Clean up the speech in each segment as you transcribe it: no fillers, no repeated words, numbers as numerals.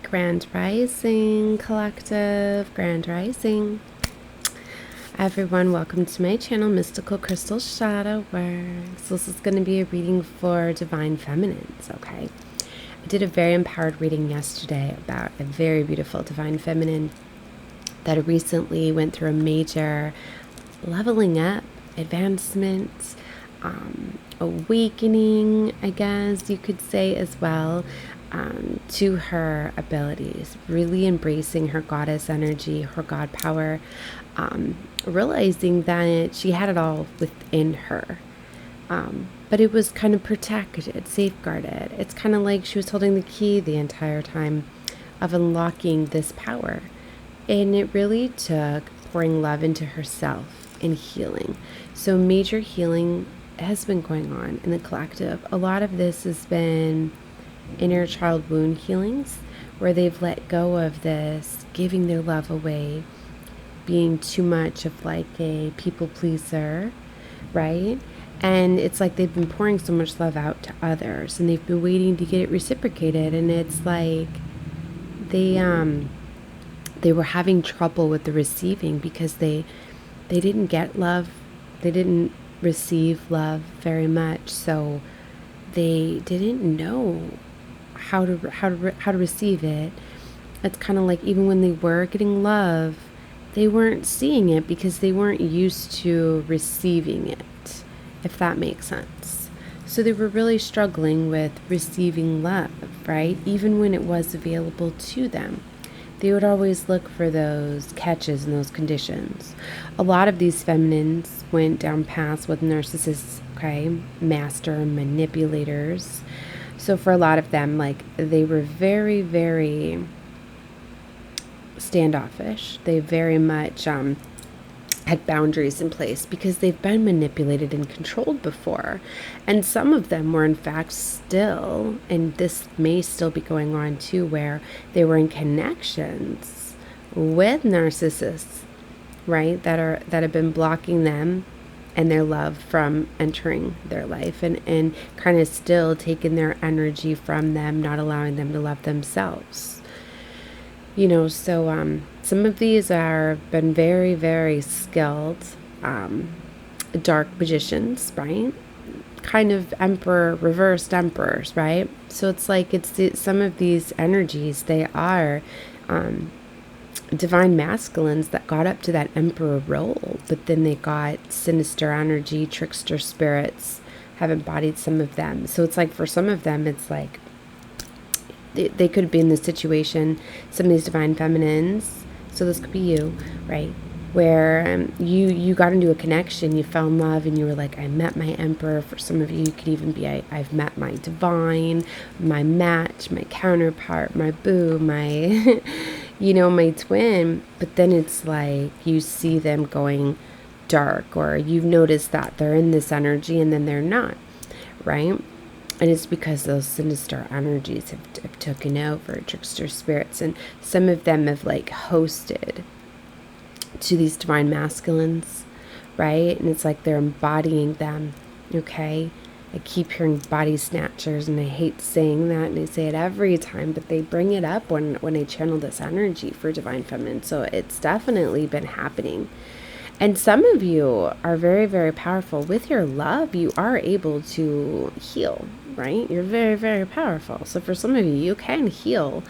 Grand Rising Collective, Grand Rising. Everyone, welcome to my channel, Mystical Crystal Shadow Works. This is going to be a reading for Divine Feminines, okay? I did a very empowered reading yesterday about a very beautiful Divine Feminine that recently went through a major leveling up, advancement, awakening, I guess you could say as well. To her abilities, really embracing her goddess energy, her god power, realizing that she had it all within her. But it was kind of protected, safeguarded. It's kind of like she was holding the key the entire time of unlocking this power. And it really took pouring love into herself and healing. So major healing has been going on in the collective. A lot of this has been inner child wound healings, where they've let go of this, giving their love away, being too much of like a people pleaser, right? And it's like they've been pouring so much love out to others and they've been waiting to get it reciprocated, and it's like they were having trouble with the receiving because they didn't get love, they didn't receive love very much, so they didn't know how to receive it. It's kind of like even when they were getting love, they weren't seeing it because they weren't used to receiving it, if that makes sense. So they were really struggling with receiving love, right? Even when it was available to them, they would always look for those catches and those conditions. A lot of these feminines went down paths with narcissists, okay, master manipulators. So for a lot of them, like, they were very, very standoffish. They very much had boundaries in place because they've been manipulated and controlled before. And some of them were in fact still, and this may still be going on too, where they were in connections with narcissists, right, that have been blocking them and their love from entering their life, and kind of still taking their energy from them, not allowing them to love themselves. You know, so some of these are been very, very skilled dark magicians, right? Kind of emperor, reversed emperors, right? So it's like some of these energies, they are divine masculines that got up to that emperor role, but then they got sinister energy, trickster spirits have embodied some of them. So it's like for some of them, it's like they could be in this situation, some of these divine feminines, so this could be you, right, where you got into a connection, you fell in love, and you were like, I met my emperor. For some of you, you could even be, I've met my divine, my match, my counterpart, my boo, my my twin. But then it's like you see them going dark, or you've noticed that they're in this energy and then they're not, right? And it's because those sinister energies have taken over, trickster spirits, and some of them have like hosted to these divine masculines, right? And it's like they're embodying them, okay? I keep hearing body snatchers, and I hate saying that, and I say it every time, but they bring it up when I channel this energy for divine feminine. So it's definitely been happening. And some of you are very, very powerful. With your love, you are able to heal, right? You're very, very powerful. So for some of you, you can heal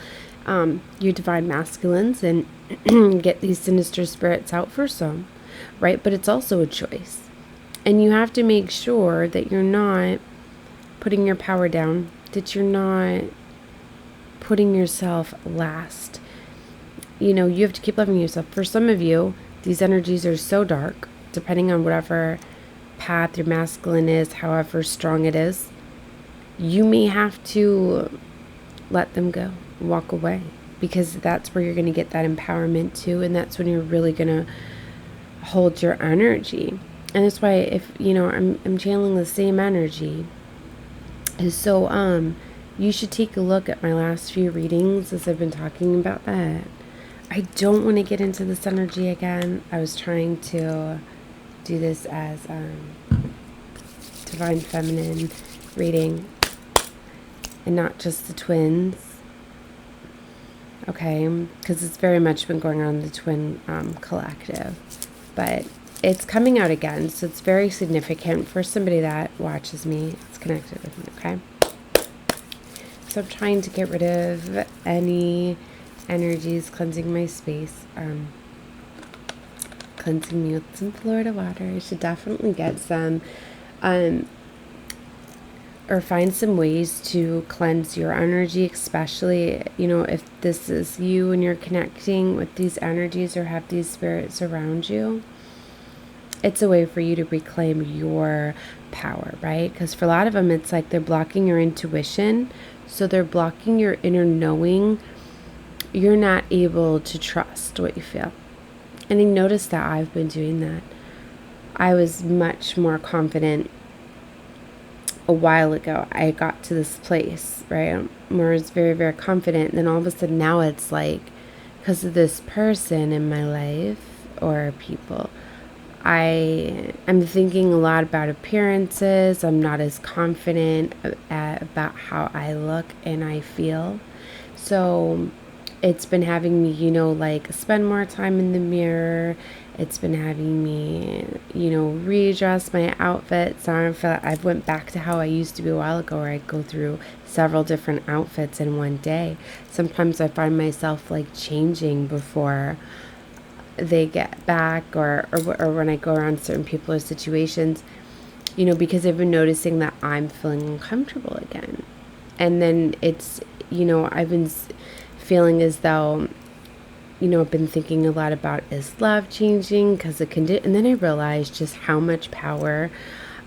your divine masculines and get these sinister spirits out for some, right? But it's also a choice. And you have to make sure that you're not putting your power down, that you're not putting yourself last. You have to keep loving yourself. For some of you, these energies are so dark, depending on whatever path your masculine is, however strong it is, you may have to let them go, walk away, because that's where you're going to get that empowerment too, and that's when you're really going to hold your energy. And that's why if, I'm channeling the same energy. And so, you should take a look at my last few readings as I've been talking about that. I don't want to get into this energy again. I was trying to do this as divine feminine reading and not just the twins. okay? Because it's very much been going on in the twin collective. But it's coming out again, so it's very significant for somebody that watches me. It's connected with me, okay? So I'm trying to get rid of any energies, cleansing my space, cleansing me with some Florida water. I should definitely get some, or find some ways to cleanse your energy, especially, if this is you and you're connecting with these energies or have these spirits around you. It's a way for you to reclaim your power, right? Because for a lot of them, it's like they're blocking your intuition. So they're blocking your inner knowing. You're not able to trust what you feel. And I noticed that I've been doing that. I was much more confident a while ago. I got to this place, right, where I was very, very confident. And then all of a sudden now it's like, because of this person in my life or people, I'm thinking a lot about appearances. I'm not as confident about how I look and I feel. So it's been having me, spend more time in the mirror. It's been having me, readjust my outfits. So I feel like I've went back to how I used to be a while ago, where I'd go through several different outfits in one day. Sometimes I find myself like changing before they get back, or when I go around certain people or situations, because I've been noticing that I'm feeling uncomfortable again. And then it's, I've been feeling as though, I've been thinking a lot about, is love changing because of condition? And then I realized just how much power,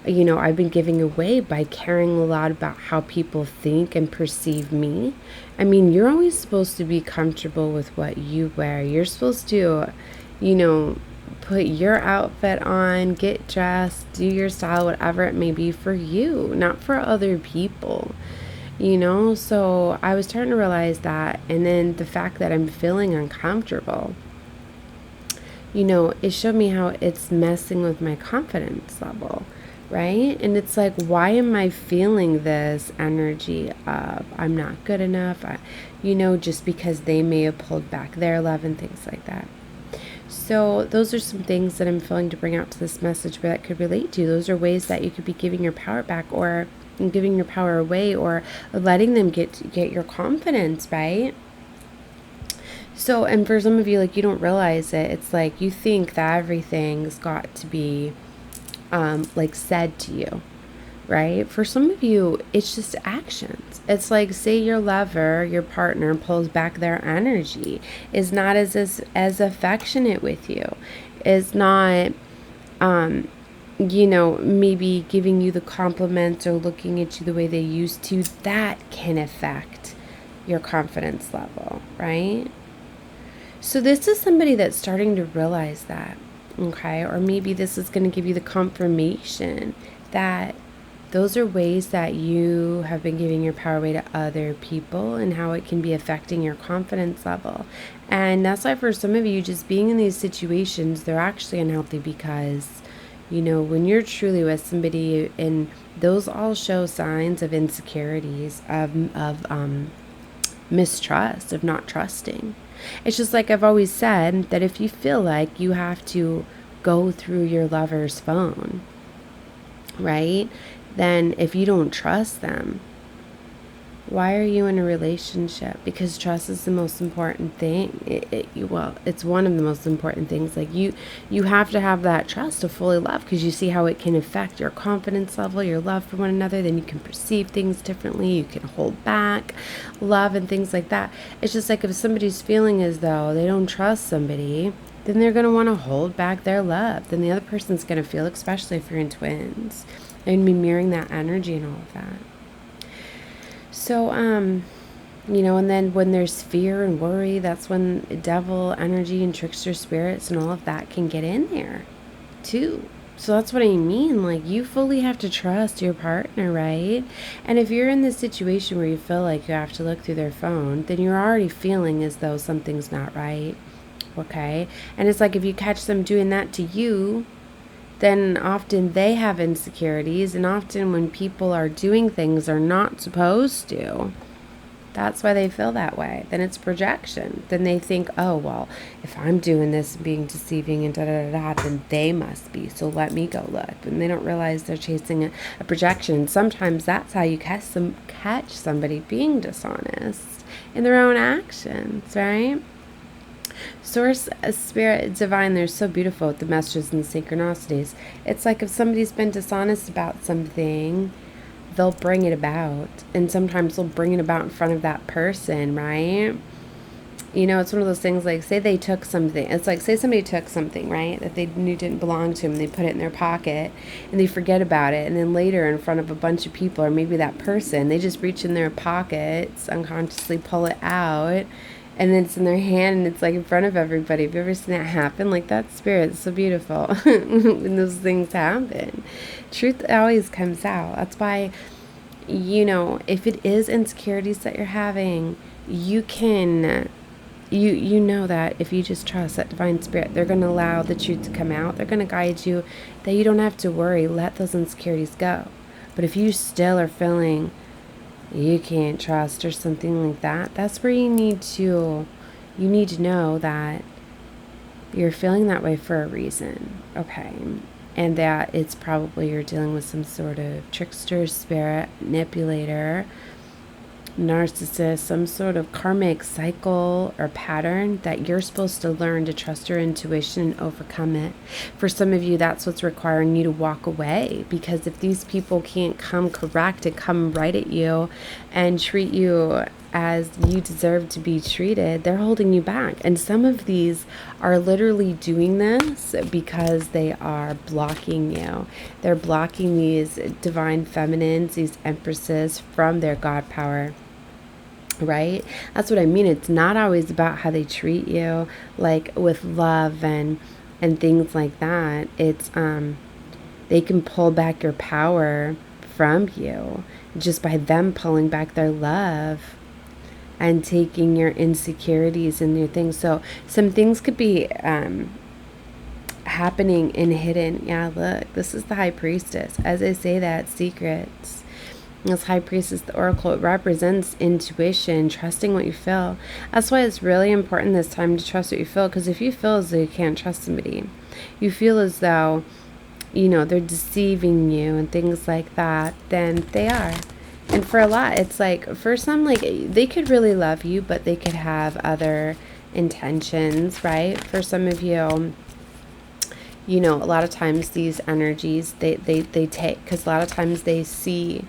I've been giving away by caring a lot about how people think and perceive me. I mean, you're always supposed to be comfortable with what you wear. You're supposed to, put your outfit on, get dressed, do your style, whatever it may be, for you, not for other people. So I was starting to realize that. And then the fact that I'm feeling uncomfortable, it showed me how it's messing with my confidence level, right? And it's like, why am I feeling this energy of I'm not good enough? Just because they may have pulled back their love and things like that. So those are some things that I'm feeling to bring out to this message where that could relate to. Those are ways that you could be giving your power back, or giving your power away, or letting them get your confidence, right? So, and for some of you, like, you don't realize it. It's like you think that everything's got to be said to you, right? For some of you, it's just actions. It's like, say your lover, your partner, pulls back their energy, is not as affectionate with you, is not maybe giving you the compliments or looking at you the way they used to. That can affect your confidence level, right? So this is somebody that's starting to realize that, okay? Or maybe this is going to give you the confirmation that those are ways that you have been giving your power away to other people, and how it can be affecting your confidence level. And that's why for some of you, just being in these situations, they're actually unhealthy, because when you're truly with somebody, and those all show signs of insecurities, of mistrust, of not trusting. It's just like I've always said, that if you feel like you have to go through your lover's phone, right? Then if you don't trust them, why are you in a relationship? Because trust is the most important thing. It's one of the most important things. Like you have to have that trust to fully love, because you see how it can affect your confidence level, your love for one another. Then you can perceive things differently. You can hold back love and things like that. It's just like if somebody's feeling as though they don't trust somebody, then they're going to want to hold back their love. Then the other person's going to feel, especially if you're in twins, and be mirroring that energy and all of that. So, and then when there's fear and worry, that's when devil energy and trickster spirits and all of that can get in there too. So that's what I mean. Like, you fully have to trust your partner, right? And if you're in this situation where you feel like you have to look through their phone, then you're already feeling as though something's not right. Okay? And it's like if you catch them doing that to you, then often they have insecurities, and often when people are doing things they're not supposed to, That's why they feel that way. Then it's projection. Then they think, oh, well, if I'm doing this and being deceiving and da-da-da-da, then they must be. So let me go look. And they don't realize they're chasing a projection. Sometimes that's how you catch somebody being dishonest in their own actions, right? Source, spirit, divine, they're so beautiful with the messages and the synchronicities. It's like if somebody's been dishonest about something, they'll bring it about. And sometimes they'll bring it about in front of that person, right? You know, it's one of those things like, say they took something. It's like, say somebody took something, right, that they knew didn't belong to them. And they put it in their pocket and they forget about it. And then later in front of a bunch of people, or maybe that person, they just reach in their pockets, unconsciously pull it out. And then it's in their hand and it's like in front of everybody. Have you ever seen that happen? Like, that spirit's so beautiful when those things happen. Truth always comes out. That's why, you know, if it is insecurities that you're having, you can, you know that if you just trust that divine spirit, they're going to allow the truth to come out. They're going to guide you, that you don't have to worry. Let those insecurities go. But if you still are feeling you can't trust or something like that, that's where you need to know that you're feeling that way for a reason, okay? And that it's probably you're dealing with some sort of trickster, spirit, manipulator, narcissist, some sort of karmic cycle or pattern that you're supposed to learn to trust your intuition and overcome it. For some of you, that's what's requiring you to walk away, because if these people can't come correct and come right at you and treat you as you deserve to be treated, they're holding you back. And some of these are literally doing this because they are blocking you. They're blocking these divine feminines, these empresses, from their God power. Right? That's what I mean. It's not always about how they treat you, like with love and things like that. It's they can pull back your power from you just by them pulling back their love and taking your insecurities and your things. So some things could be happening and hidden. Yeah, look, this is the High Priestess. As I say that, secrets. This High Priestess, the Oracle, it represents intuition, trusting what you feel. That's why it's really important this time to trust what you feel, because if you feel as though you can't trust somebody, you feel as though, you know, they're deceiving you and things like that, then they are. And for a lot, it's like, for some, like, they could really love you, but they could have other intentions, right? For some of you, you know, a lot of times these energies, they take, because a lot of times they see,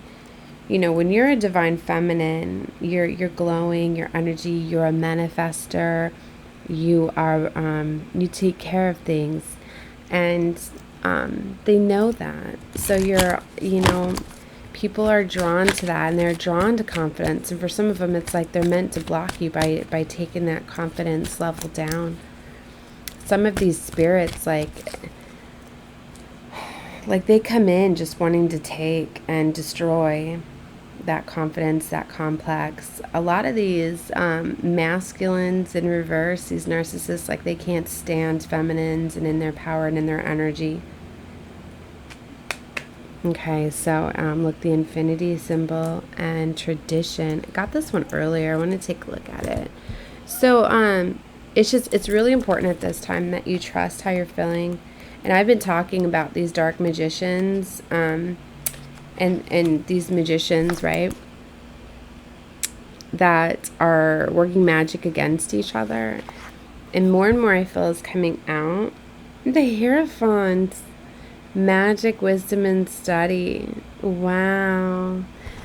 you know, when you're a divine feminine, you're glowing, your energy, you're a manifester, you are, you take care of things, and they know that. So you're, you know, people are drawn to that, and they're drawn to confidence. And for some of them, it's like they're meant to block you by taking that confidence level down. Some of these spirits, like they come in just wanting to take and destroy that confidence, that complex. A lot of these masculines in reverse, these narcissists, like they can't stand feminines and in their power and in their energy. Okay, so look, the infinity symbol and tradition. I got this one earlier. I want to take a look at it. So it's really important at this time that you trust how you're feeling. And I've been talking about these dark magicians, and these magicians, right, that are working magic against each other. And more I feel is coming out. The Hierophant, magic, wisdom, and study. Wow.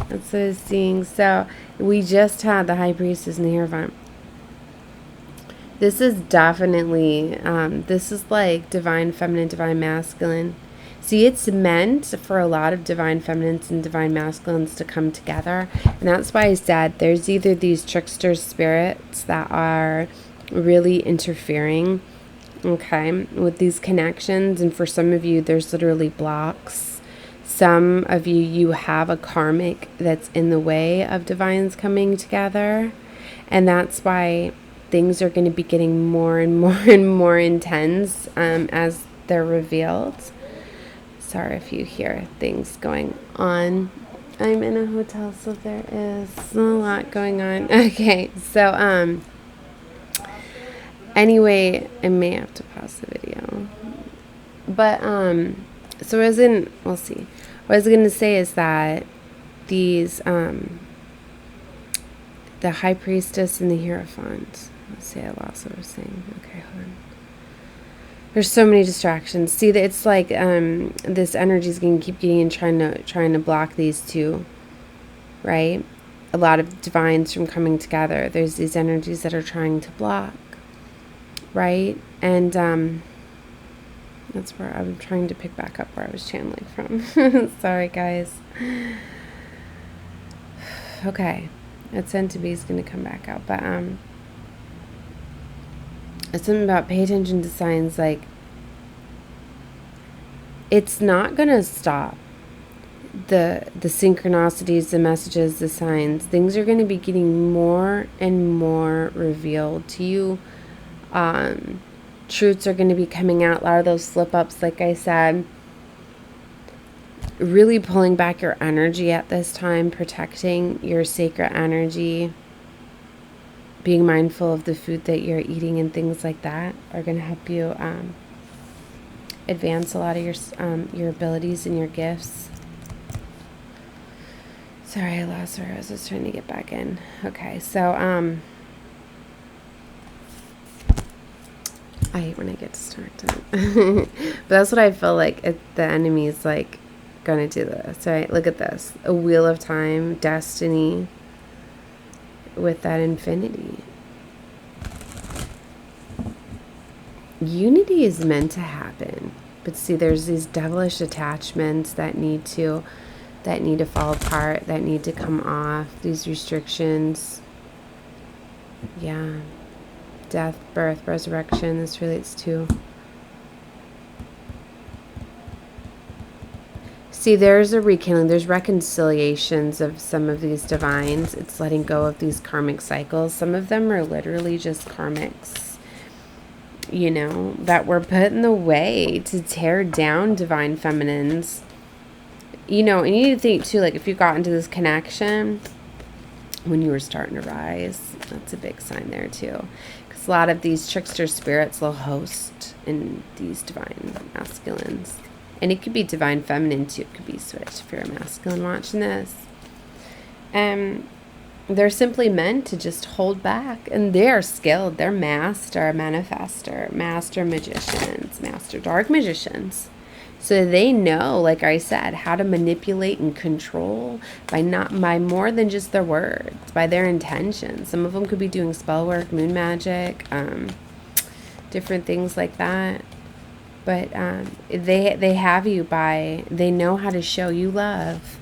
That's what I was seeing. So we just had the High Priestess and the Hierophant. This is definitely, this is like divine feminine, divine masculine. See, it's meant for a lot of divine feminines and divine masculines to come together. And that's why I said there's either these trickster spirits that are really interfering, okay, with these connections. And for some of you, there's literally blocks. Some of you, you have a karmic that's in the way of divines coming together. And that's why things are going to be getting more and more and more intense as they're revealed. Sorry if you hear things going on I'm in a hotel, so there is a lot going on. Okay, so anyway, I may have to pause the video. But so we'll see. What I was gonna say is that these the High Priestess and the Hierophant. Let's see, I lost what I was saying. Okay, hold on. There's so many distractions. See, that it's like this energy is going to keep getting and trying to block these two, right? A lot of divines from coming together. There's these energies that are trying to block, right? And that's where I'm trying to pick back up where I was channeling from. Sorry, guys. Okay, it's sent to be is going to come back out, but it's something about pay attention to signs. Like, it's not going to stop. The synchronicities, the messages, the signs, things are going to be getting more and more revealed to you. Truths are going to be coming out. A lot of those slip ups, like I said, really pulling back your energy at this time, protecting your sacred energy, being mindful of the food that you're eating and things like that are going to help you advance a lot of your abilities and your gifts. Sorry, I lost where I was just trying to get back in. Okay, so I hate when I get distracted. But that's what I feel like the enemy is like gonna do this, right? Look at this. A wheel of time, destiny with that infinity. Unity is meant to happen. But see, there's these devilish attachments that need to fall apart, that need to come off, these restrictions. Yeah. Death, birth, resurrection, this relates to. See, there's a rekindling, there's reconciliations of some of these divines. It's letting go of these karmic cycles. Some of them are literally just karmics, you know, that were put in the way to tear down divine feminines. You know, and you need to think too, like if you got into this connection when you were starting to rise, that's a big sign there too. Because a lot of these trickster spirits will host in these divine masculines. And it could be divine feminine too. It could be switched if you're a masculine watching this. They're simply meant to just hold back. And they are skilled. They're master manifester, master magicians, master dark magicians. So they know, like I said, how to manipulate and control by more than just their words, by their intentions. Some of them could be doing spell work, moon magic, different things like that. But they have you they know how to show you love.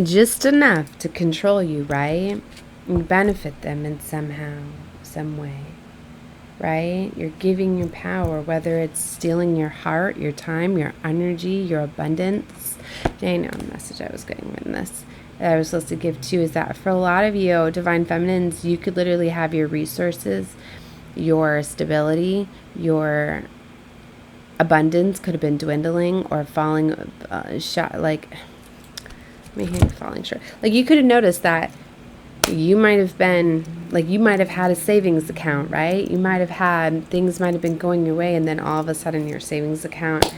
Just enough to control you, right? And benefit them in some way. Right? You're giving your power, whether it's stealing your heart, your time, your energy, your abundance. And I know the message I was getting with this that I was supposed to give too is that for a lot of you, divine feminines, you could literally have your resources, your stability, your abundance could have been dwindling or falling short. Like, my hand falling short. Like, you could have noticed that you might have been, like, you might have had a savings account, right? You might have had, things might have been going your way, and then all of a sudden your savings account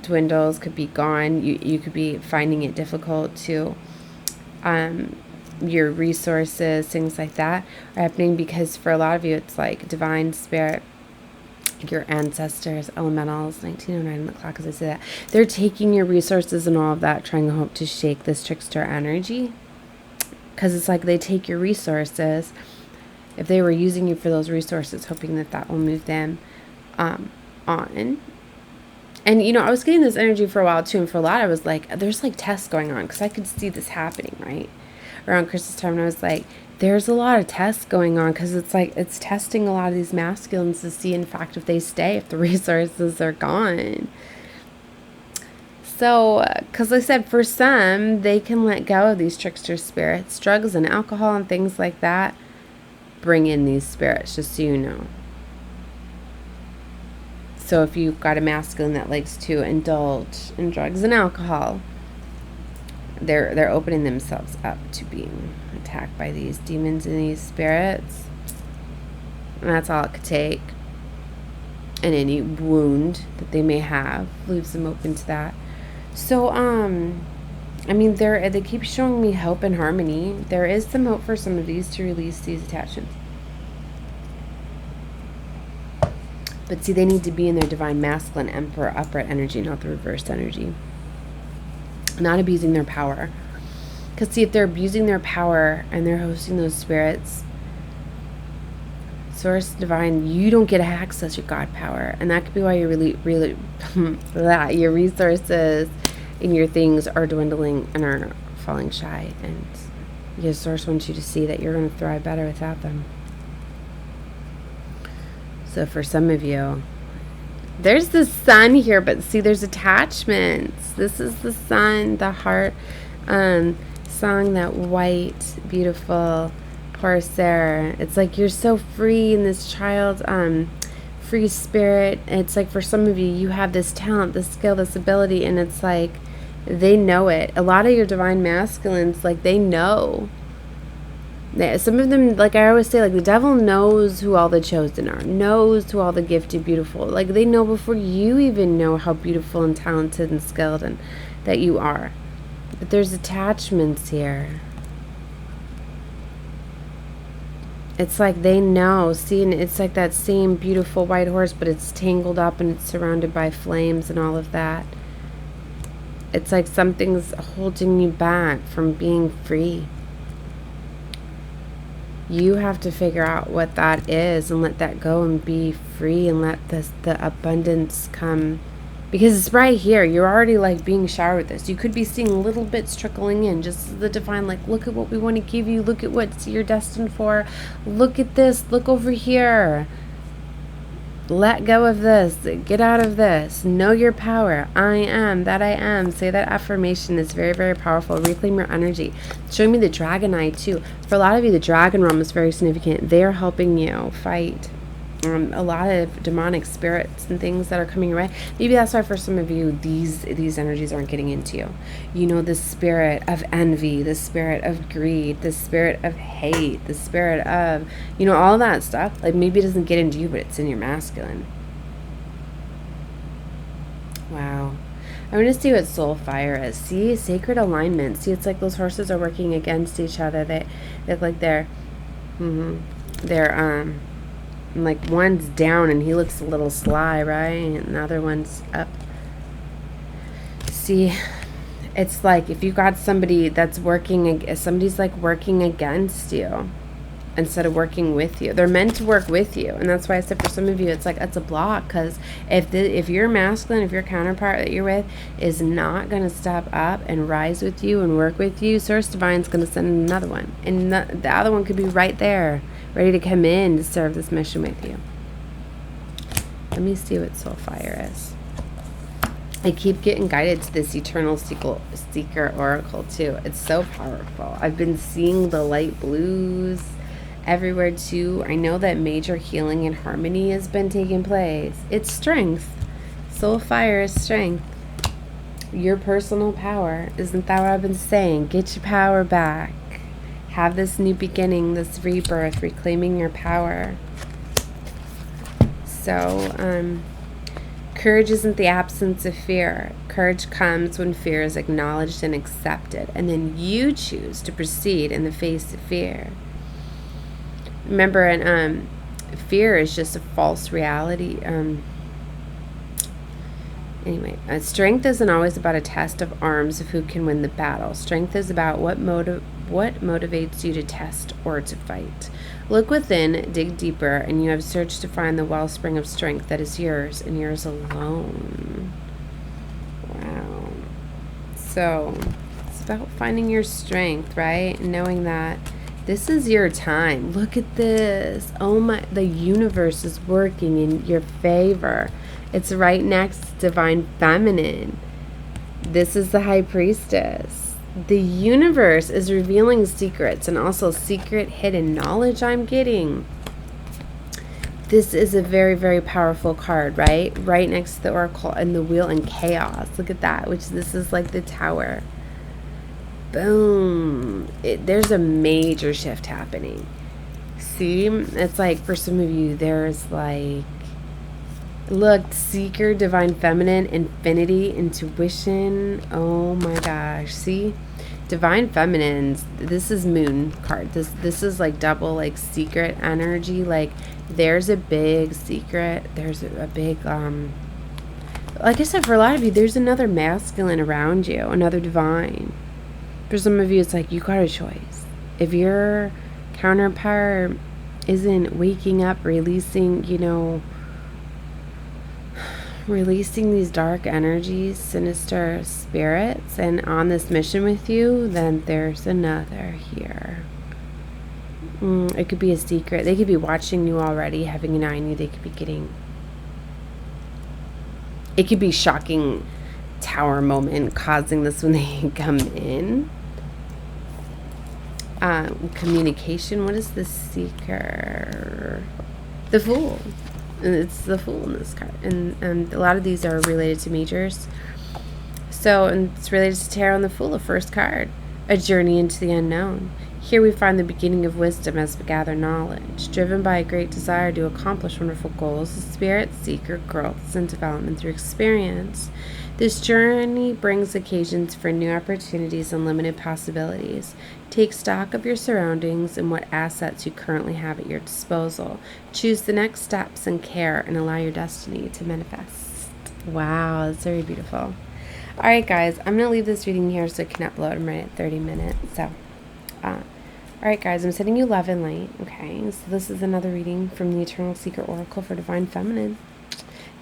dwindles, could be gone. You could be finding it difficult to, your resources, things like that are happening because for a lot of you, it's like divine spirit, your ancestors, elementals, 1909 on the clock, as I say that, they're taking your resources and all of that, trying to hope to shake this trickster energy. Because it's like they take your resources, if they were using you for those resources, hoping that will move them on. And, you know, I was getting this energy for a while, too. And for a lot, I was like, there's, like, tests going on. Because I could see this happening, right? Around Christmas time. And I was like, there's a lot of tests going on. Because it's like, it's testing a lot of these masculines to see, in fact, if they stay, if the resources are gone. So, because like I said, for some, they can let go of these trickster spirits. Drugs and alcohol and things like that bring in these spirits, just so you know. So if you've got a masculine that likes to indulge in drugs and alcohol, they're opening themselves up to being attacked by these demons and these spirits. And that's all it could take. And any wound that they may have leaves them open to that. So, I mean, they keep showing me hope and harmony. There is some hope for some of these to release these attachments. But see, they need to be in their divine masculine emperor upright energy, not the reversed energy. Not abusing their power. Because see, if they're abusing their power and they're hosting those spirits, Source Divine, you don't get to access your God power. And that could be why you really your resources and your things are dwindling and are falling shy. And your Source wants you to see that you're going to thrive better without them. So for some of you, there's the sun here, but see, there's attachments. This is the sun, the heart song, that white, beautiful Corsair. It's like you're so free in this child, free spirit. It's like for some of you, you have this talent, this skill, this ability, and it's like they know it. A lot of your divine masculines, like they know. Some of them, like I always say, like the devil knows who all the chosen are, knows who all the gifted, beautiful. Like they know before you even know how beautiful and talented and skilled and that you are. But there's attachments here. It's like they know. See, and it's like that same beautiful white horse, but it's tangled up and it's surrounded by flames and all of that. It's like something's holding you back from being free. You have to figure out what that is and let that go and be free and let the abundance come. Because it's right here. You're already like being showered with this. You could be seeing little bits trickling in. Just the divine, like, look at what we want to give you. Look at what you're destined for. Look at this. Look over here. Let go of this. Get out of this. Know your power. I am that I am. Say that affirmation. Is very, very powerful. Reclaim your energy. Showing me the dragon eye too. For a lot of you, the dragon realm is very significant. They are helping you fight a lot of demonic spirits and things that are coming your way. Maybe that's why for some of you, these energies aren't getting into you. You know, the spirit of envy, the spirit of greed, the spirit of hate, the spirit of, you know, all that stuff. Like maybe it doesn't get into you, but it's in your masculine. Wow. I want to see what soul fire is. See, sacred alignment. See, it's like those horses are working against each other. They look like they're like one's down and he looks a little sly, right? And the other one's up. See, it's like if you got somebody that's somebody's like working against you instead of working with you. They're meant to work with you. And that's why I said for some of you, it's like, it's a block. Because if your masculine, if your counterpart that you're with is not going to step up and rise with you and work with you, Source Divine's going to send another one. And the other one could be right there, ready to come in to serve this mission with you. Let me see what soul fire is. I keep getting guided to this eternal seeker oracle too. It's so powerful. I've been seeing the light blues everywhere too. I know that major healing and harmony has been taking place. It's strength. Soul fire is strength. Your personal power. Isn't that what I've been saying? Get your power back. Have this new beginning, this rebirth, reclaiming your power. So, courage isn't the absence of fear. Courage comes when fear is acknowledged and accepted, and then you choose to proceed in the face of fear. Remember, and fear is just a false reality. Anyway, strength isn't always about a test of arms of who can win the battle. Strength is about what motivates you to test or to fight. Look within, dig deeper, and you have searched to find the wellspring of strength that is yours and yours alone. Wow. So, it's about finding your strength, right? And knowing that this is your time. Look at this. Oh my, the universe is working in your favor. It's right next to Divine Feminine. This is the High Priestess. The universe is revealing secrets and also secret hidden knowledge I'm getting. This is a very, very powerful card, right? Right next to the Oracle and the Wheel and Chaos. Look at that, which this is like the Tower. boom. There's a major shift happening. See? It's like for some of you, there's like, look, seeker, divine feminine, infinity, intuition. Oh my gosh. See? Divine feminines, this is moon card. This is like double like secret energy. Like there's a big secret. There's a big like I said, for a lot of you, there's another masculine around you, another divine. For some of you, it's like you got a choice. If your counterpart isn't waking up, releasing, you know, releasing these dark energies, sinister spirits, and on this mission with you, then there's another here. It could be a secret. They could be watching you already, having an eye on you. They could be getting... It could be shocking tower moment causing this when they come in. Communication. What is the seeker? The Fool. It's the Fool in this card. And a lot of these are related to majors. So, and it's related to Tarot and the Fool, the first card. A journey into the unknown. Here we find the beginning of wisdom as we gather knowledge. Driven by a great desire to accomplish wonderful goals, the spirit seeker growths and development through experience. This journey brings occasions for new opportunities and limited possibilities. Take stock of your surroundings and what assets you currently have at your disposal. Choose the next steps and care and allow your destiny to manifest. Wow, that's very beautiful. All right, guys, I'm going to leave this reading here so I can upload. I'm right at 30 minutes. So, all right, guys, I'm sending you love and light. Okay, so this is another reading from the Eternal Secret Oracle for Divine Feminine.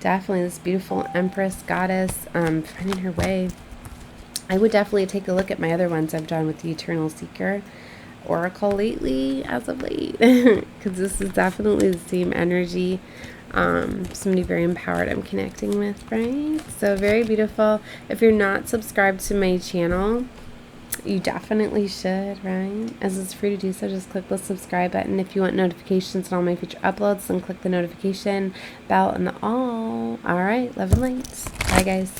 Definitely this beautiful Empress, Goddess, finding her way. I would definitely take a look at my other ones I've done with the Eternal Seeker Oracle lately, as of late, because this is definitely the same energy. Somebody very empowered I'm connecting with, right? So very beautiful. If you're not subscribed to my channel, you definitely should, right? As it's free to do so, just click the subscribe button. If you want notifications on all my future uploads, then click the notification bell and the all. All right, love and light. Bye, guys.